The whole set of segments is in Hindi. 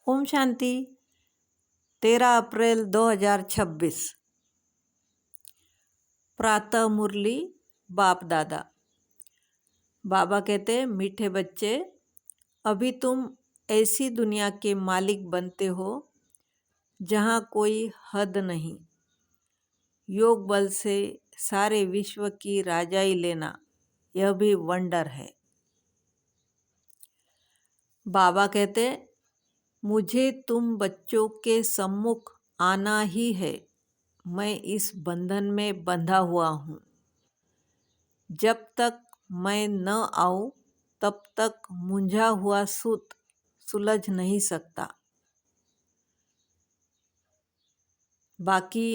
ओम शांति। 13 अप्रैल 2026। प्रातः मुरली बाप दादा। बाबा कहते, मीठे बच्चे, अभी तुम ऐसी दुनिया के मालिक बनते हो जहाँ कोई हद नहीं। योग बल से सारे विश्व की राजाई लेना, यह भी वंडर है। बाबा कहते, मुझे तुम बच्चों के सम्मुख आना ही है। मैं इस बंधन में बंधा हुआ हूँ। जब तक मैं न आऊँ तब तक मुंझा हुआ सूत सुलझ नहीं सकता। बाकी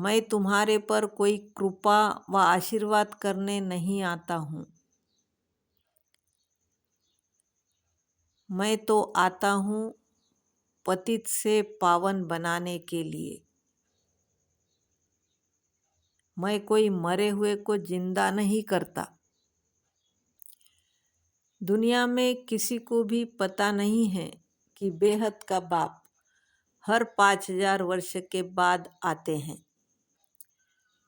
मैं तुम्हारे पर कोई कृपा व आशीर्वाद करने नहीं आता हूँ। मैं तो आता हूँ पतित से पावन बनाने के लिए। मैं कोई मरे हुए को जिंदा नहीं करता। दुनिया में किसी को भी पता नहीं है कि बेहद का बाप हर 5000 वर्ष के बाद आते हैं।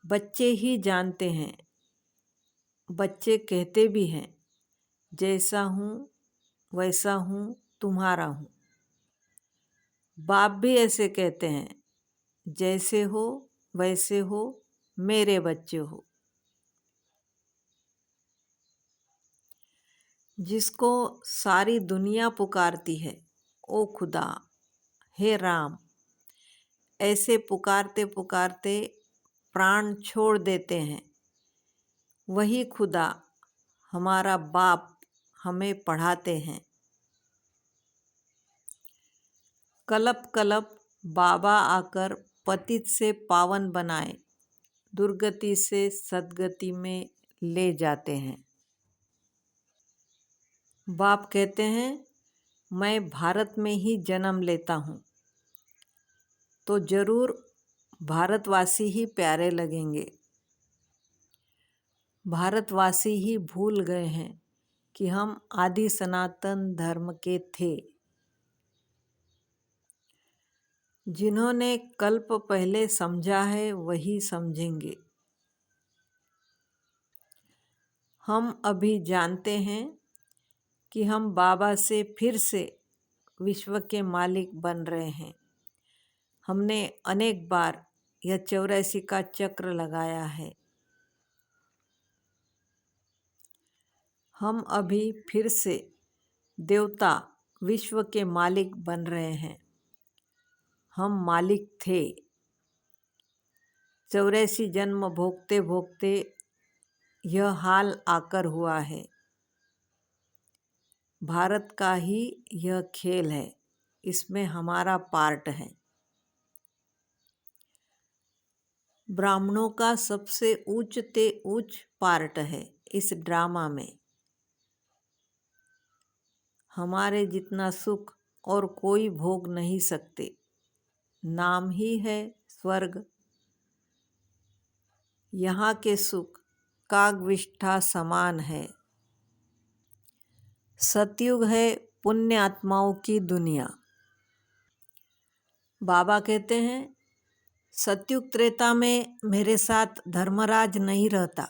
बच्चे ही जानते हैं। बच्चे कहते भी हैं, जैसा हूँ वैसा हूँ, तुम्हारा हूँ। बाप भी ऐसे कहते हैं, जैसे हो वैसे हो, मेरे बच्चे हो। जिसको सारी दुनिया पुकारती है, ओ खुदा, हे राम, ऐसे पुकारते पुकारते प्राण छोड़ देते हैं। वही खुदा हमारा बाप हमें पढ़ाते हैं। कलप कलप बाबा आकर पतित से पावन बनाए, दुर्गति से सद्गति में ले जाते हैं। बाप कहते हैं, मैं भारत में ही जन्म लेता हूँ तो जरूर भारतवासी ही प्यारे लगेंगे। भारतवासी ही भूल गए हैं कि हम आदि सनातन धर्म के थे। जिन्होंने कल्प पहले समझा है वही समझेंगे। हम अभी जानते हैं कि हम बाबा से फिर से विश्व के मालिक बन रहे हैं। हमने अनेक बार यह 84 का चक्र लगाया है। हम अभी फिर से देवता विश्व के मालिक बन रहे हैं। हम मालिक थे। 84 जन्म भोगते भोगते यह हाल आकर हुआ है। भारत का ही यह खेल है, इसमें हमारा पार्ट है। ब्राह्मणों का सबसे ऊंच ते ऊंच पार्ट है इस ड्रामा में। हमारे जितना सुख और कोई भोग नहीं सकते। नाम ही है स्वर्ग। यहाँ के सुख कागविष्ठा समान है। सतयुग है पुण्य आत्माओं की दुनिया। बाबा कहते हैं, सतयुग त्रेता में मेरे साथ धर्मराज नहीं रहता।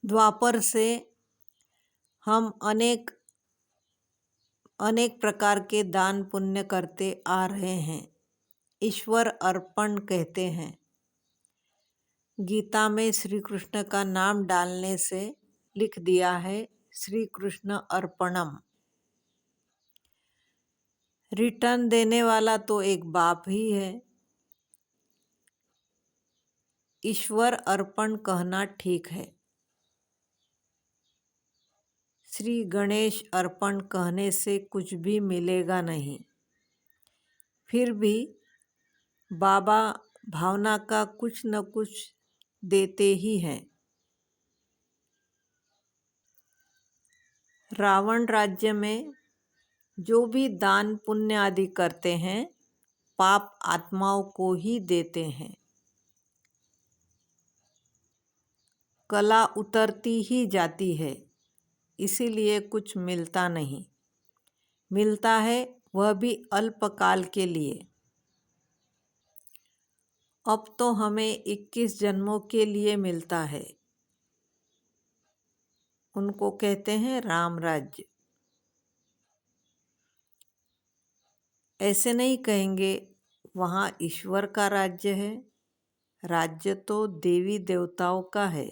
द्वापर से हम अनेक प्रकार के दान पुण्य करते आ रहे हैं। ईश्वर अर्पण कहते हैं। गीता में श्री कृष्ण का नाम डालने से लिख दिया है, श्री कृष्ण अर्पणम। रिटर्न देने वाला तो एक बाप ही है। ईश्वर अर्पण कहना ठीक है। श्री गणेश अर्पण कहने से कुछ भी मिलेगा नहीं। फिर भी बाबा भावना का कुछ न कुछ देते ही हैं। रावण राज्य में जो भी दान पुण्य आदि करते हैं, पाप आत्माओं को ही देते हैं। कला उतरती ही जाती है, इसीलिए कुछ मिलता नहीं। मिलता है वह भी अल्पकाल के लिए। अब तो हमें 21 जन्मों के लिए मिलता है। उनको कहते हैं राम राज्य। ऐसे नहीं कहेंगे वहाँ ईश्वर का राज्य है। राज्य तो देवी देवताओं का है।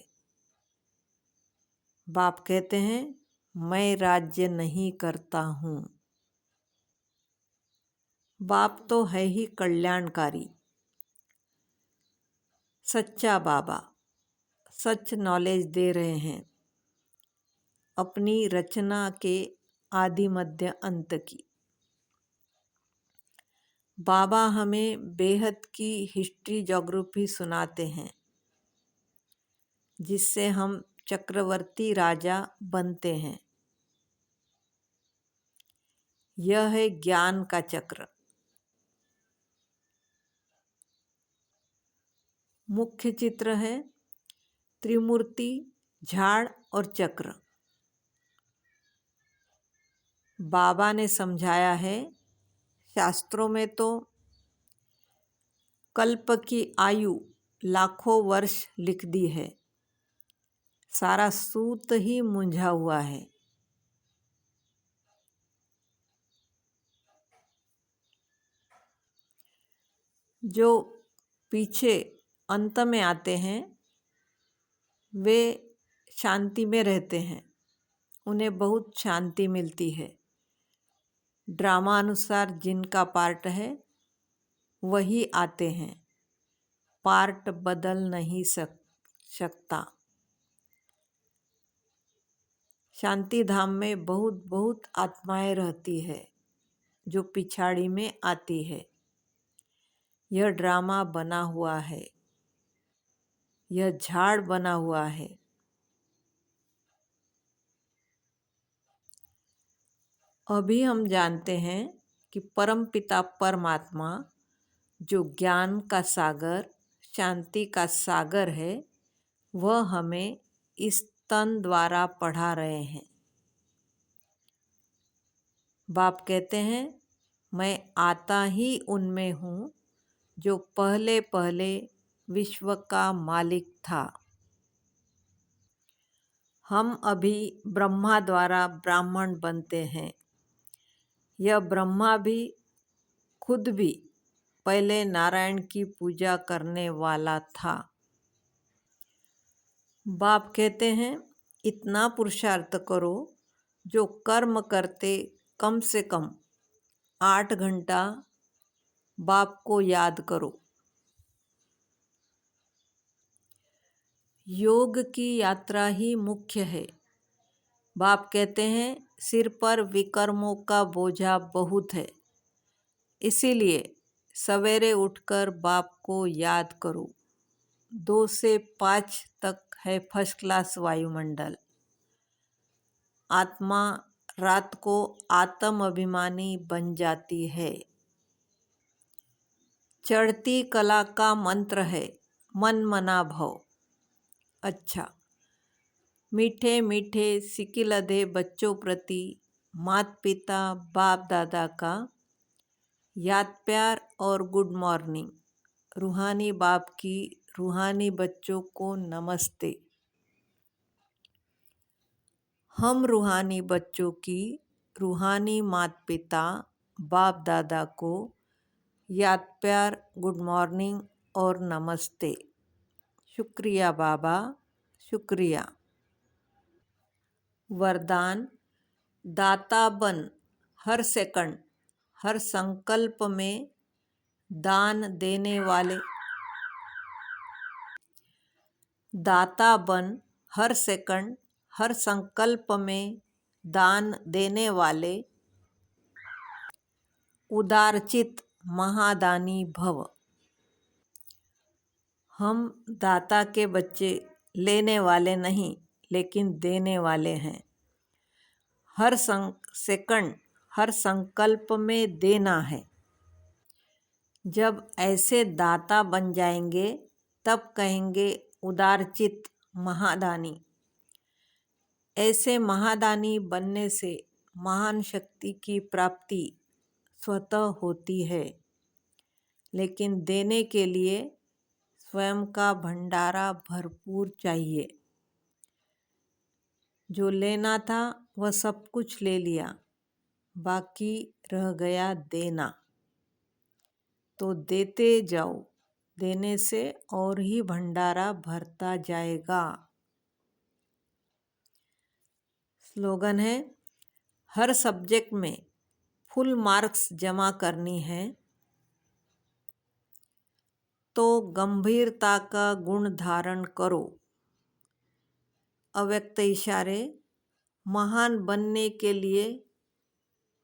बाप कहते हैं मैं राज्य नहीं करता हूँ। बाप तो है ही कल्याणकारी, सच्चा बाबा सच नॉलेज दे रहे हैं अपनी रचना के आदि मध्य अंत की। बाबा हमें बेहद की हिस्ट्री ज्योग्राफी सुनाते हैं जिससे हम चक्रवर्ती राजा बनते हैं। यह है ज्ञान का चक्र। मुख्य चित्र है त्रिमूर्ति, झाड़ और चक्र। बाबा ने समझाया है, शास्त्रों में तो कल्प की आयु लाखों वर्ष लिख दी है। सारा सूत ही मुंझा हुआ है। जो पीछे अंत में आते हैं वे शांति में रहते हैं, उन्हें बहुत शांति मिलती है। ड्रामा अनुसार जिनका पार्ट है वही आते हैं, पार्ट बदल नहीं सकता। शांति धाम में बहुत बहुत आत्माएं रहती है जो पिछाड़ी में आती है। यह ड्रामा बना हुआ है, यह झाड़ बना हुआ है। अभी हम जानते हैं कि परमपिता परमात्मा जो ज्ञान का सागर, शांति का सागर है, वह हमें इस तन द्वारा पढ़ा रहे हैं। बाप कहते हैं मैं आता ही उनमें हूँ जो पहले पहले विश्व का मालिक था। हम अभी ब्रह्मा द्वारा ब्राह्मण बनते हैं। यह ब्रह्मा भी खुद भी पहले नारायण की पूजा करने वाला था। बाप कहते हैं इतना पुरुषार्थ करो जो कर्म करते कम से कम 8 घंटा बाप को याद करो। योग की यात्रा ही मुख्य है। बाप कहते हैं सिर पर विकर्मों का बोझा बहुत है, इसीलिए सवेरे उठकर बाप को याद करो। 2 से 5 तक है फर्स्ट क्लास वायुमंडल। आत्मा रात को आत्म अभिमानी बन जाती है। चढ़ती कला का मंत्र है मन मना भव। अच्छा, मीठे मीठे सिकिलधे बच्चों प्रति माता पिता बाप दादा का याद प्यार और गुड मॉर्निंग। रूहानी बाप की रूहानी बच्चों को नमस्ते। हम रूहानी बच्चों की रूहानी माता पिता बाप दादा को याद प्यार, गुड मॉर्निंग और नमस्ते। शुक्रिया बाबा, शुक्रिया। वरदान दाता बन हर सेकंड हर संकल्प में दान देने वाले। दाता बन हर सेकंड हर संकल्प में दान देने वाले। उदारचित महादानी भव। हम दाता के बच्चे लेने वाले नहीं लेकिन देने वाले हैं। हर सेकंड हर संकल्प में देना है। जब ऐसे दाता बन जाएंगे तब कहेंगे उदारचित महादानी। ऐसे महादानी बनने से महान शक्ति की प्राप्ति स्वतः होती है, लेकिन देने के लिए स्वयं का भंडारा भरपूर चाहिए। जो लेना था वह सब कुछ ले लिया, बाकी रह गया देना। तो देते जाओ, देने से और ही भंडारा भरता जाएगा। स्लोगन है, हर सब्जेक्ट में फुल मार्क्स जमा करनी है तो गंभीरता का गुण धारण करो। अव्यक्त इशारे, महान बनने के लिए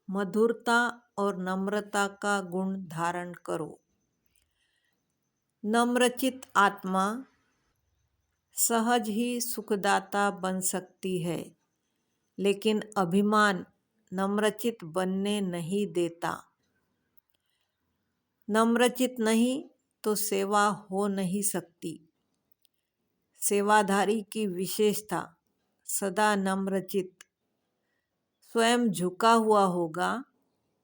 मधुरता और नम्रता का गुण धारण करो। नम्रचित आत्मा सहज ही सुखदाता बन सकती है, लेकिन अभिमान नम्रचित बनने नहीं देता। नम्रचित नहीं तो सेवा हो नहीं सकती। सेवाधारी की विशेषता सदा नम्रचित, स्वयं झुका हुआ होगा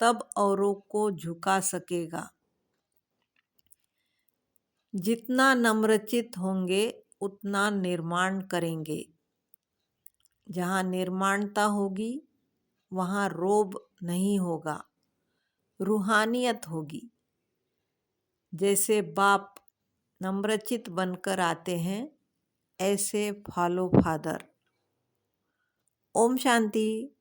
तब औरों को झुका सकेगा। जितना नम्रचित होंगे उतना निर्माण करेंगे। जहाँ निर्माणता होगी वहाँ रोब नहीं होगा, रूहानियत होगी। जैसे बाप नम्रचित बनकर आते हैं, ऐसे फॉलो फादर। ओम शांति।